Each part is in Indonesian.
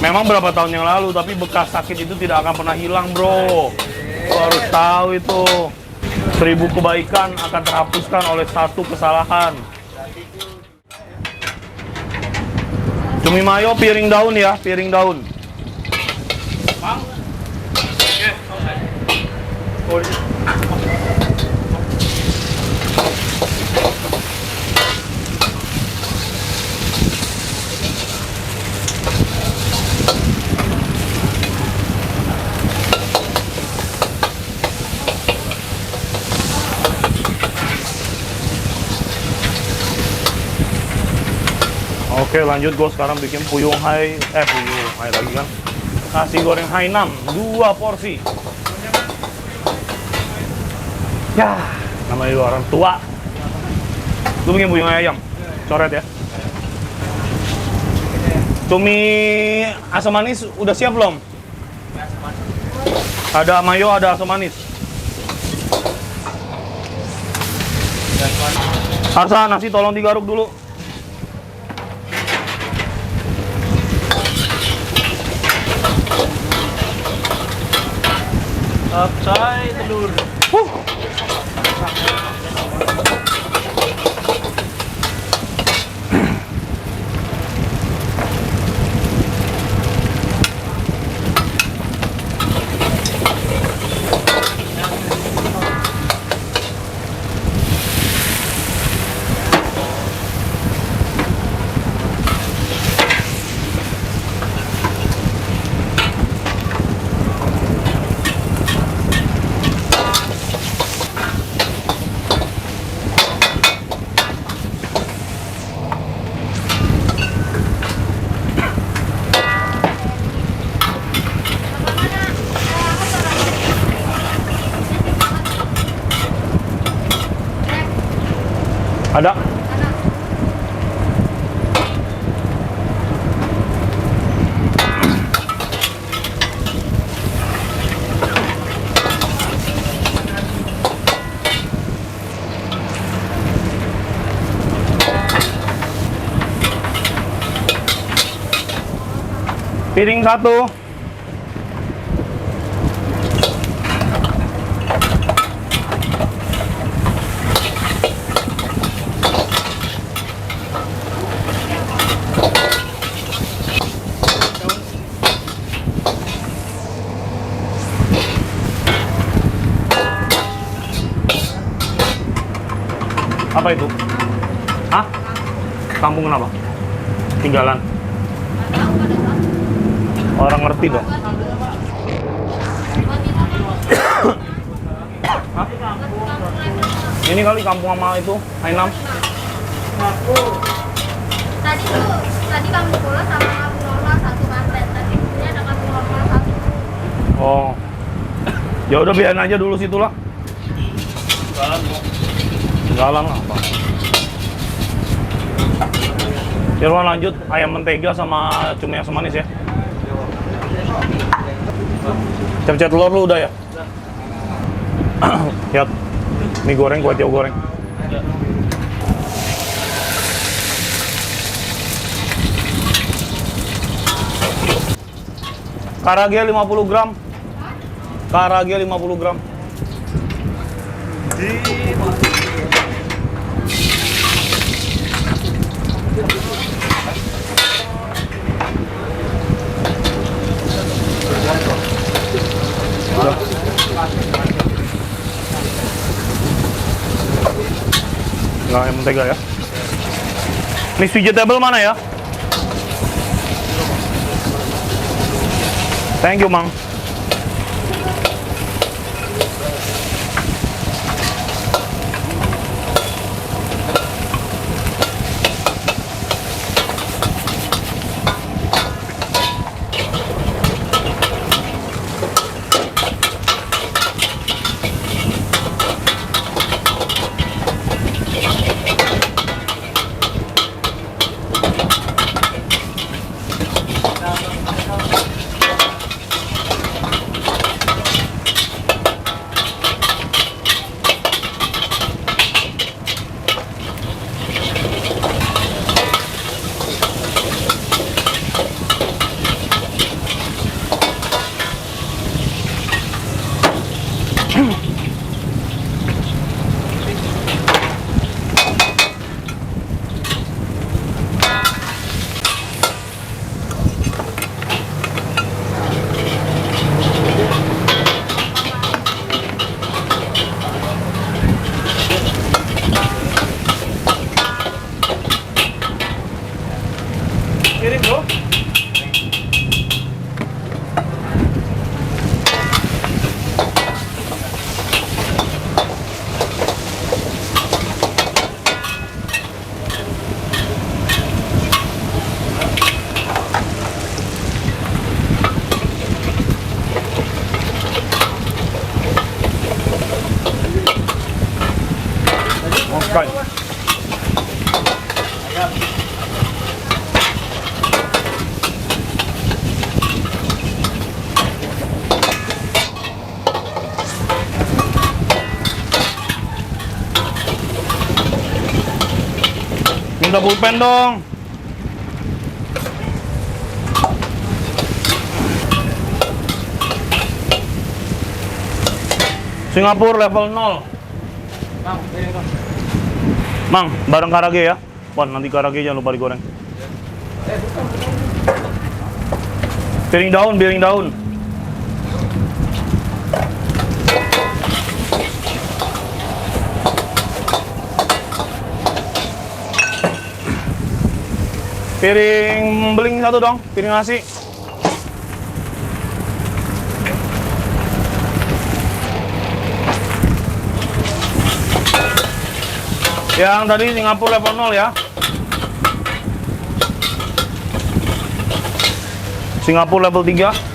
Memang berapa tahun yang lalu, tapi bekas sakit itu tidak akan pernah hilang, bro. Lo harus tahu itu. 1000 kebaikan akan terhapuskan oleh 1 kesalahan. Cumi mayo piring daun ya, piring daun. Bang. Oke, Oke, lanjut gue sekarang bikin puyung hai lagi kan. Nasi goreng Hainam 2 porsi. Ya, namanya orang tua. Lu bikin puyung ayam, coret ya. Cumi asam manis udah siap belum? Ada mayo, ada asam manis. Harsa, nasi tolong digaruk dulu. Capcay telur. Ada. Piring 1. Apa itu? Hah? Kampung kenapa? Tinggalan. Orang ngerti dong. Hah? Ini kali kampung sama itu, Hainam. Tadi kampung bola sama kampung normal satu pasien. Tadi ini ada kampung normal satu. Oh. Ya udah biarin aja dulu situ lah. Tinggalan lah apa. Irwan lanjut ayam mentega sama cumi asam manis ya. Cepet telur lu udah ya? Lihat. Mie goreng, kuah tiaw goreng. Karage 50 gram. Karage 50 gram. Nggak yang mentega ya. Mix vegetable mana ya? Thank you, Mang. Minta pulpen dong. Singapura level 0. Mang, bareng karage ya. Wan, nanti karage jangan lupa digoreng. Piring daun, piring daun. Piring beling satu dong, piring nasi. Yang tadi Singapura level 0 ya. Singapura level 3.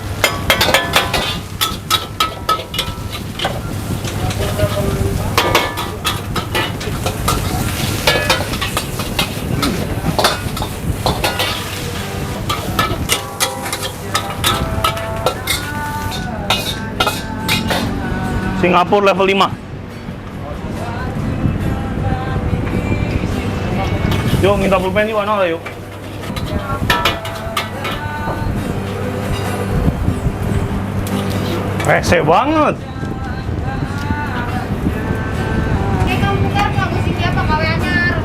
Singapura level 5. Yuk, minta pulpen yuk, anak yuk. Rese banget. Kayak kamu bukan lagu sih apa kawe anyar.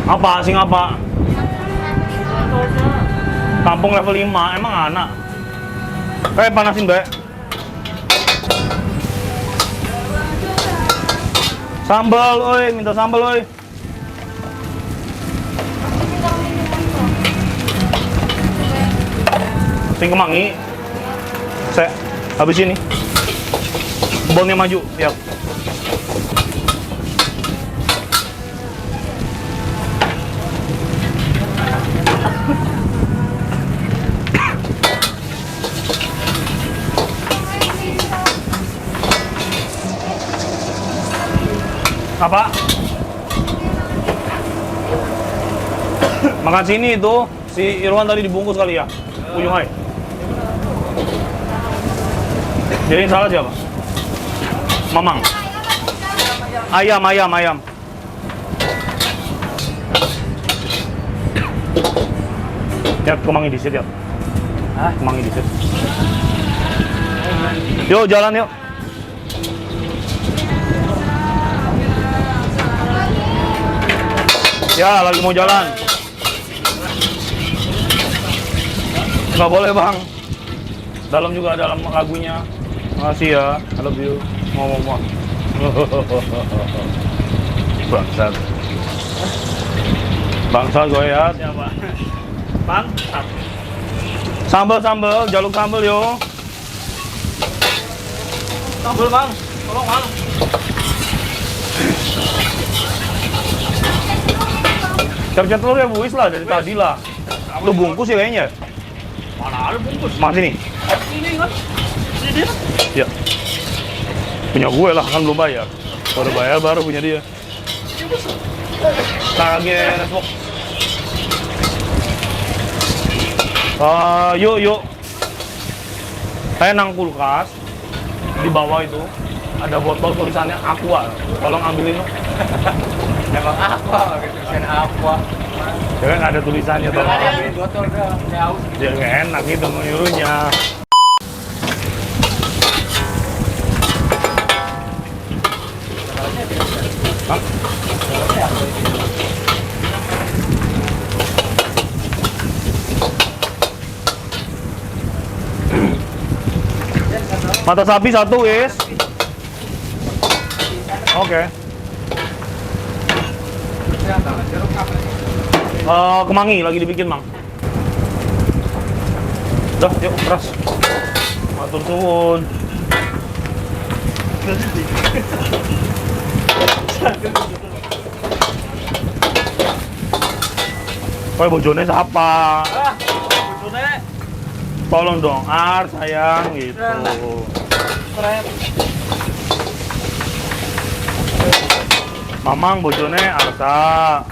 Apa? Sing apa? Kampung level 5, emang anak. Panasin, Mbak. Sambal, oi, minta sambal, oi. Sing kemangi. Saya habis ini. Bolnya maju, ya. Apa? Makan sini itu si Irwan tadi dibungkus kali ya. Ujung hai. Jadi yang salah siapa? Mamang. Ayam, ayam, ayam. Ya, kemangi di situ ya. Hah? Kemangi di situ. Yuk, jalan yuk. Ya, lagi mau jalan. Nggak boleh, Bang. Dalam juga dalam lagunya. Makasih ya, I love you. Ngomong. Bangsat. Bangsat gue ya. Siapa? Bangsat. Sambal, jaluk sambal yo. Sambal bang, tolong bang. Cap-cap telur ya buis lah dari tadi lah. Lu bungkus ya kayaknya. Mana ada bungkus? Mas ini. Ini kan? Ini dia. Ya. Punya gue lah, kan belum bayar. Baru bayar baru punya dia. Kaget resbok. Yuk. Saya nang kulkas. Di bawah itu ada botol tulisannya Aqua. Tolong ambilin lo. Emang apa? Tulisan apa? Ya kan ada tulisannya tolong Ada ambilin. botol dah. Jauh. Ya nggak enak gitu menyuruhnya. Hah? Mata sapi satu, Wis. Oke. Kemangi lagi dibikin, Mang. Udah, yuk keras. Matur suwun. Kowe bojone siapa? Bojone. Tolong dong, Ar, sayang gitu. Keren. Mamang bojone Arsa.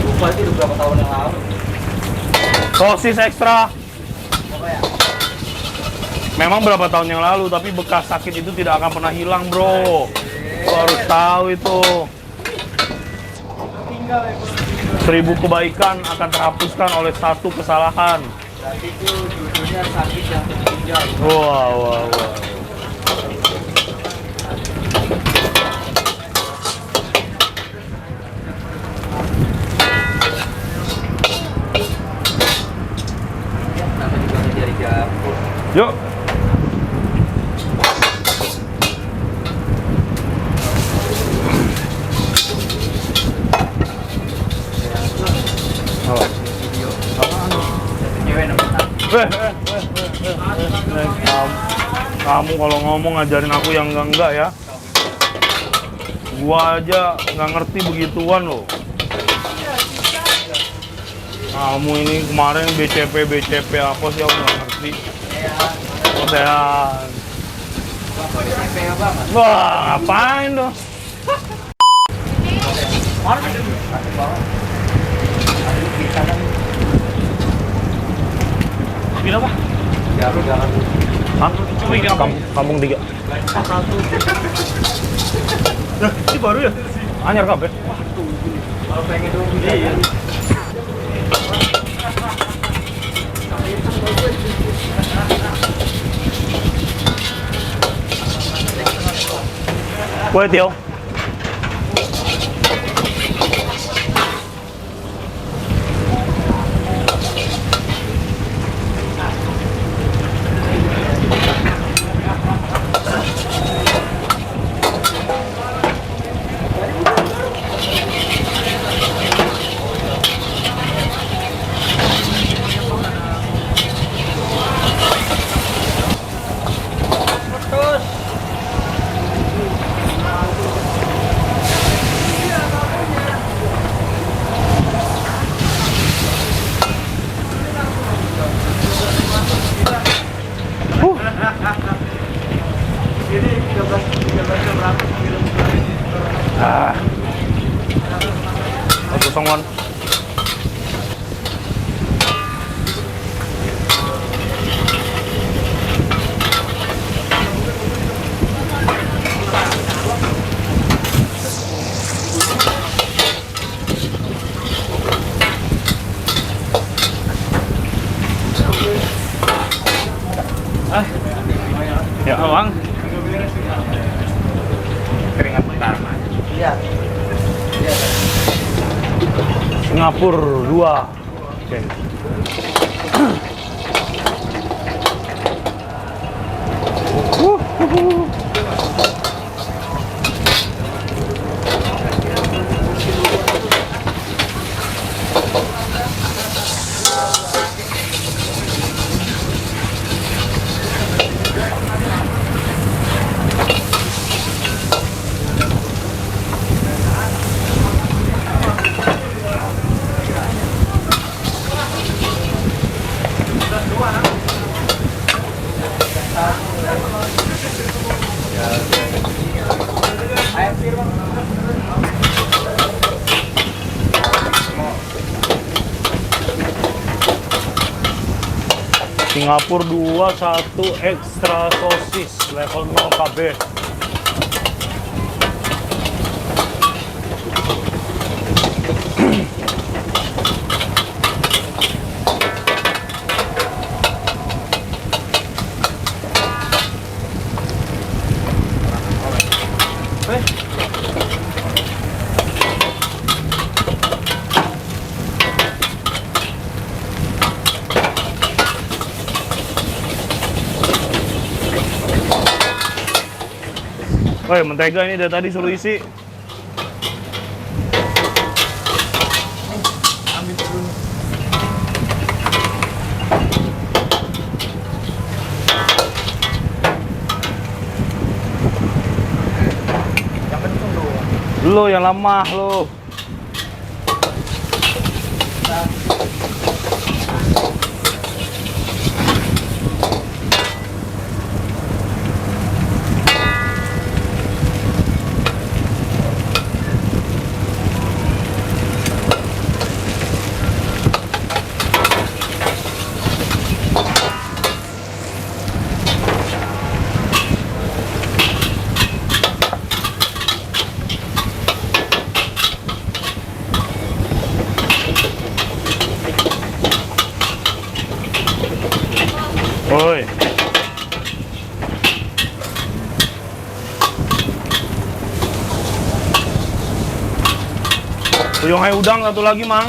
Lupa itu udah berapa tahun yang lalu. Sosis ekstra. Memang berapa tahun yang lalu, tapi bekas sakit itu tidak akan pernah hilang, bro. Lo harus tahu itu. 1000 kebaikan akan terhapuskan oleh 1 kesalahan. Berarti itu judulnya sakit yang tertinggal. Wah, wah, wah. Kenapa juga menjadi dapur? Yuk. Oh. Video. Apaan? Cewek namanya. Kamu kalau ngomong ngajarin aku yang enggak ya. Gua aja nggak ngerti begituan loh. Kamu ini kemarin BCP apa sih, aku nggak ngerti. Sehat. Cewek banget. Wah, ngapain tuh? Mana sih? Satu bawah. Ada di kiri kanan. Gila apa? Jangan. Hah? Kampung 3. Nah, ini baru ya? Anyar kabeh. Kalau pengen dulu iya. Kue Tio. Aku songon. Ya, Bang. Keringat bentar, Mas. Iya. Iya. Singapura 2. Oke. Singapura 2, 1 ekstra sosis level 0 KB. Woi, mentega ini dari tadi suruh isi. Lo yang lemah lo. Tuyung hai udang satu lagi, Mang.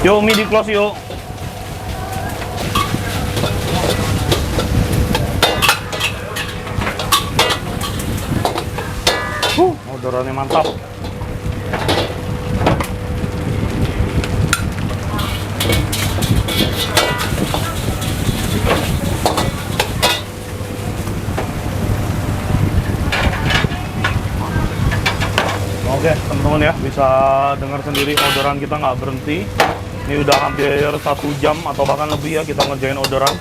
Yuk, mie di close yuk. Odorannya mantap. Oke, teman-teman ya, bisa dengar sendiri odoran kita nggak berhenti. Ini udah hampir 1 jam atau bahkan lebih ya kita ngerjain orderan.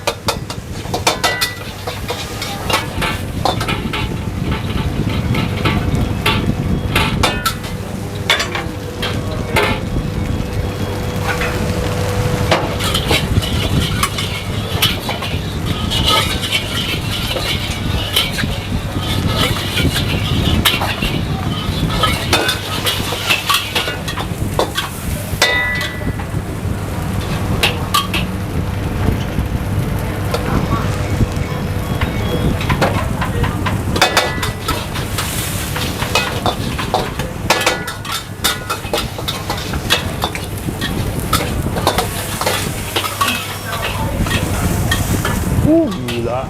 Gila.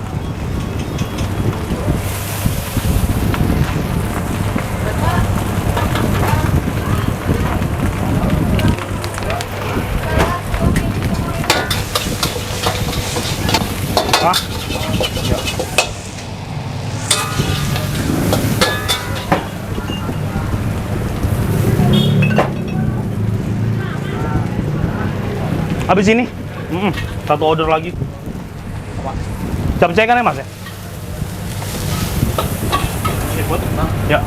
Hah? Ya. Habis ini? Satu order lagi. Capcay kan ya, Mas ya? Ikut, Bang. Ya.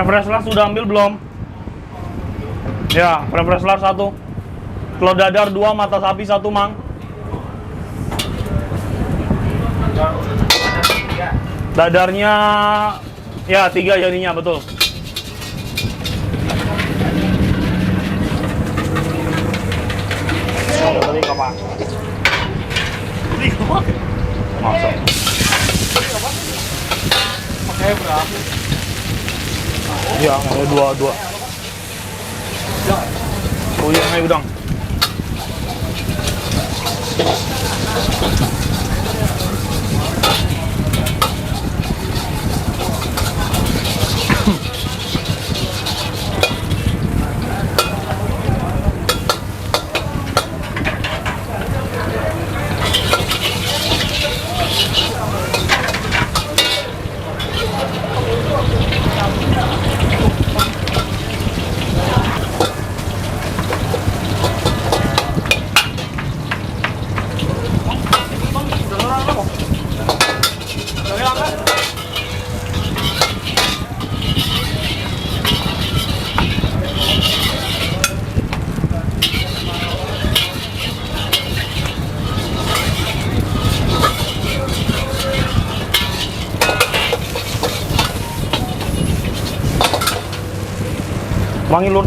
Fresh lah sudah ambil belum? Ya, fresh lah 1. Telur dadar 2, mata sapi 1, Mang. Dadarnya ya 3 jadinya, betul. Beli kapan? Masa? Pakai berapa? Iya, mau 2. Oh iya, hai udang. Wangi lur.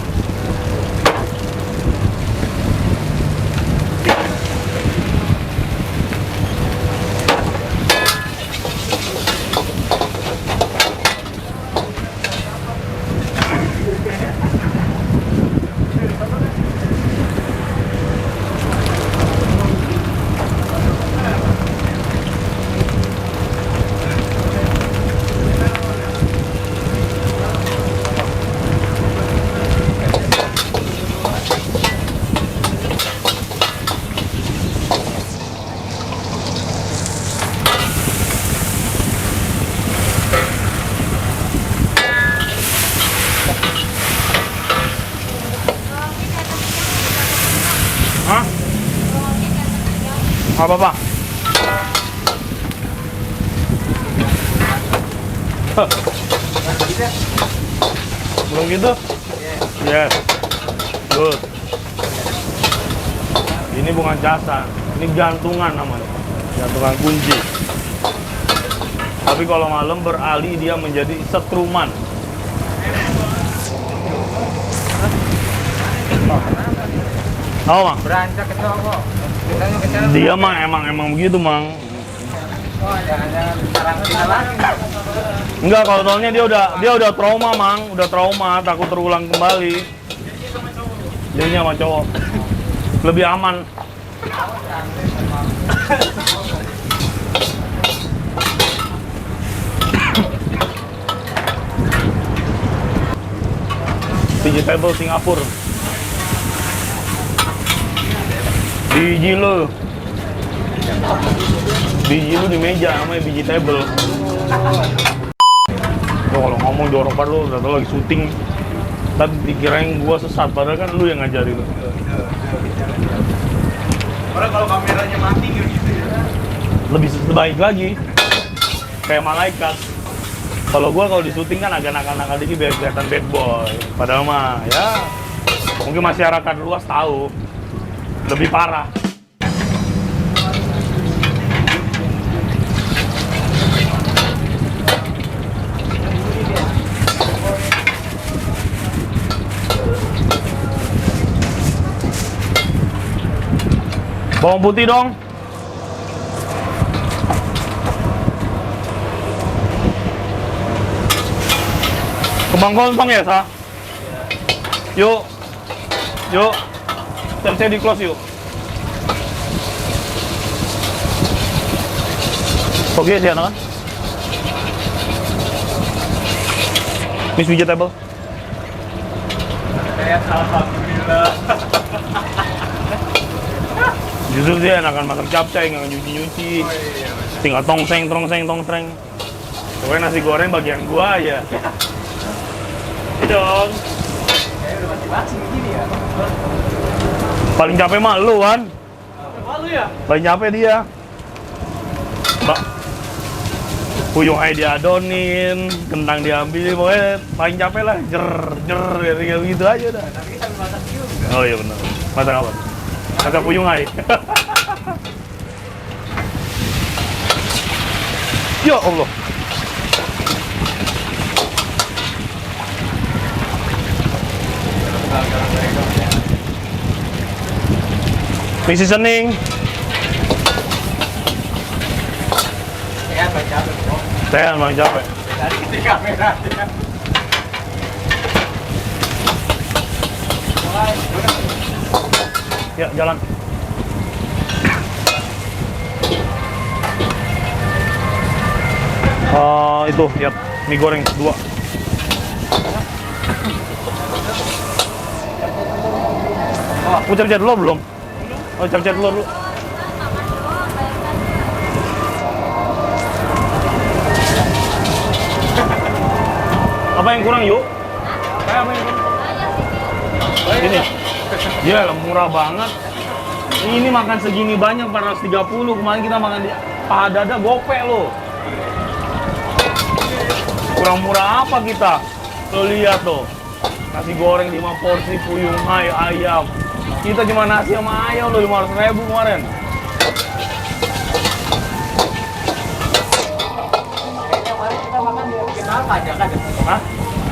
Hah? Apa pak? Belum gitu? Yes. Good. Ini bukan casan, ini gantungan namanya. Gantungan kunci. Tapi kalau malam beralih dia menjadi setruman. Tahu mang? Beranjak ke cowok. Kitanya ke cewek. Dia mah emang begitu mang. Oh, jangan-jangan sarang kita lagi. Enggak, kalau soalnya dia udah trauma mang, udah trauma, takut terulang kembali. Jadinya sama cowok lebih aman. Vegetable Singapura. Biji lu di meja namanya vegetable. Lo kalau ngomong jorok lu udah tau lagi syuting. Tadi dikirain gua sesat, padahal kan lu yang ngajarin lu. Orang kalau kameranya mati gitu ya. Lebih baik lagi. Kayak malaikat. Kalau gua kalau di syuting kan agak nakal-nakal dikit biar kelihatan bad boy. Padahal mah ya mungkin masyarakat luas tahu. Lebih parah. Bawang putih dong. Kembang kontong ya, Sa? Yuk. Yuk. Saya di close yuk. Oke, sih anak kan? Miss vegetable. Alhamdulillah. Justru dia enakan masak capcay, nggak nyuci-nyuci. Tinggal tongseng. Pokoknya nasi goreng bagian gua aja. Ini dong. Kayak udah mati-mati begini ya. Paling capek mah lu kan? Malu ya? Paling capek dia. Mbak. Puyuh aja diadonin, kentang diambil, pokoknya paling capek lah. Jer, kayak gitu aja dah. Tapi kita masak juga. Oh iya benar. Masak apa? Masak puyuh aja. Ya Allah. Mix seasoning. Ya, baca apa bro? Saya emang capek. Dari di kamera aja. Ya, jalan. Itu, ya, mie goreng 2. Oh, capcay telur belum? Oh, capcay telur dulu. Apa yang kurang, yuk? Apa yang kurang? Ini. Ya, murah banget. Ini makan segini banyak 430. Kemarin kita makan di paha dada gope loh. Kurang murah apa kita? Lo lihat tuh. Nasi goreng 5 porsi, puyung ayam. Kita cuma nasi sama ayam loh 500.000 kemarin. Kayaknya kemarin kita makan di kita apa aja kan? Hah?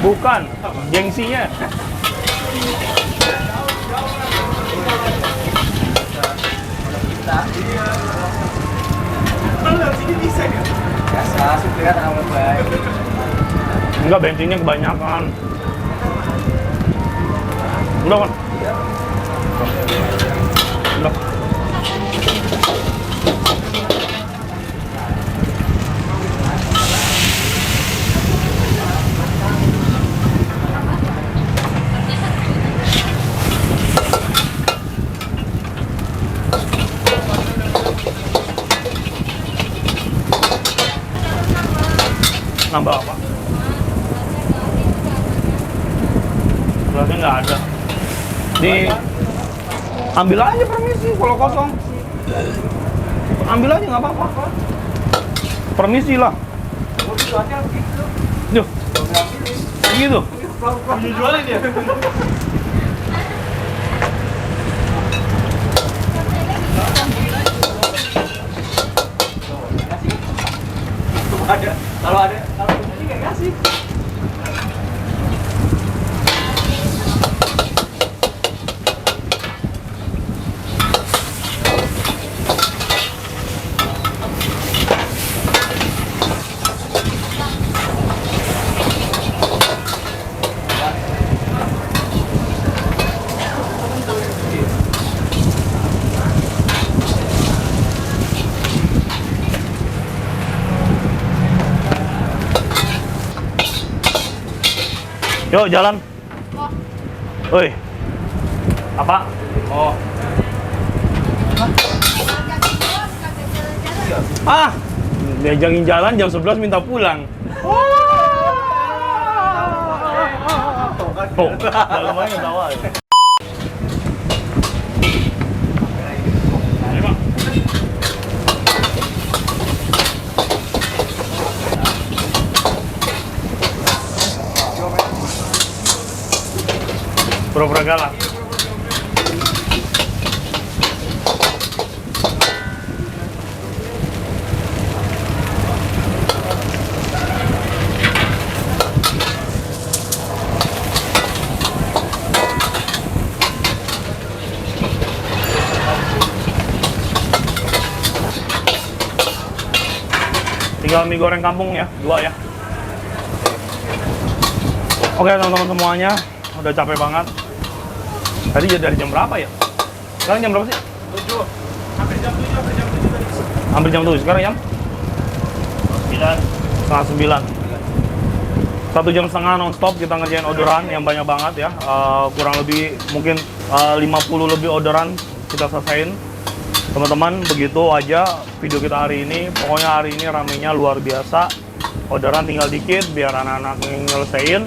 Bukan. Gengsinya. Biasa, supirnya terlalu baik. Enggak, bensinnya kebanyakan. Udah kan? Udah. Nambah apa? Berarti nggak ada. Ambil aja permisi kalau kosong. Ambil aja nggak apa-apa. Permisi lah. Yuk. Gitu. Jualin ya. Ada, kalau ini nggak kasih. Yuk jalan. Oh, Woi. Apa? Oh. kagak jalan-jalan. Ah. Diajakin jalan jam 11 minta pulang. Oh, dalam aja tawa. Pura-pura galak. Tinggal mie goreng kampung ya, 2 ya. Oke teman-teman semuanya, udah capek banget. Tadi dari jam berapa ya? Sekarang jam berapa sih? 7. Hampir jam 7, hampir jam 7 tadi. Hampir jam 7, sekarang jam? 9. Setengah 9. 1,5 jam non-stop kita ngerjain orderan yang banyak banget ya. Kurang lebih mungkin 50 lebih orderan kita selesaiin. Teman-teman, begitu aja video kita hari ini. Pokoknya hari ini ramenya luar biasa. Orderan tinggal dikit biar anak-anak nyelesain.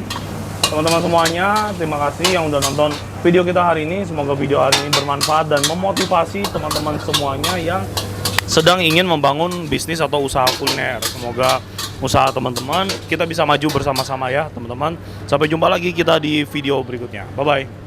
Teman-teman semuanya, terima kasih yang udah nonton video kita hari ini. Semoga video hari ini bermanfaat dan memotivasi teman-teman semuanya yang sedang ingin membangun bisnis atau usaha kuliner. Semoga usaha teman-teman kita bisa maju bersama-sama ya teman-teman. Sampai jumpa lagi kita di video berikutnya. Bye-bye.